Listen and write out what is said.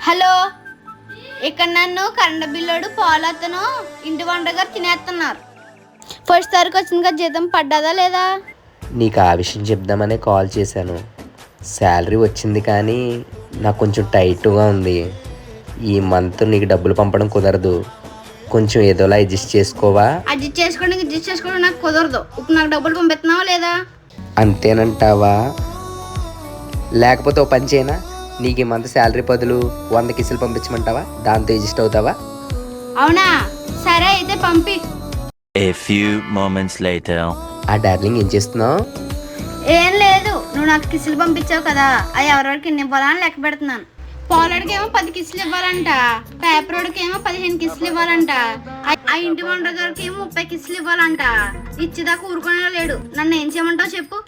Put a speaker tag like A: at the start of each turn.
A: Hello, ఇక్కడ నన్ను current బిల్లోడు పాలతను ఇంటి వంటగారు తినేస్తున్నారు. ఫస్ట్ తారీఖు వచ్చింది కదా, జీతం పడ్డదా లేదా?
B: నీకు ఆ విషయం చెప్దామనే కాల్ చేశాను. శాలరీ వచ్చింది కానీ నాకు కొంచెం టైట్గా ఉంది. ఈ మంత్ నీకు డబ్బులు పంపడం కుదరదు. కొంచెం ఏదోలా అడ్జస్ట్ చేసుకోవా?
A: అడ్జస్ట్ చేసుకోవడం నాకు కుదరదు. ఇప్పుడు నాకు డబ్బులు పంపిస్తున్నావా లేదా?
B: అంతేనంటావా? లేకపోతే ఓ పని చేయనా, నీకు ఈ మంత్ శాలరీ బదులు 100 కిసులు పంపించమంటావా? దాంతో అడ్జస్ట్ అవుతావా?
A: అవునా, సరే అయితే పంపి.
C: A few moments later.
B: ఆ డార్లింగ్ ఏం చేస్తున్నావు?
A: ఏం లేదు, నువ్వు నాకు కిసులు పంపించావు కదా, అవి ఎవరెవరికి ఎన్ని ఇవ్వాలని లెక్క పెడుతున్నాను. పాలడికి ఏమో 10 కిసులు ఇవ్వాలంట, పేపర్ వాడికి ఏమో 15 కిసులు ఇవ్వాలంట, ఆ ఇంటి వంటగారికి ఏమో 30 కిసులు ఇవ్వాలంట. ఇచ్చేదాకా ఊరుకునే లేడు. నన్ను ఏం చేయమంటావు చెప్పు.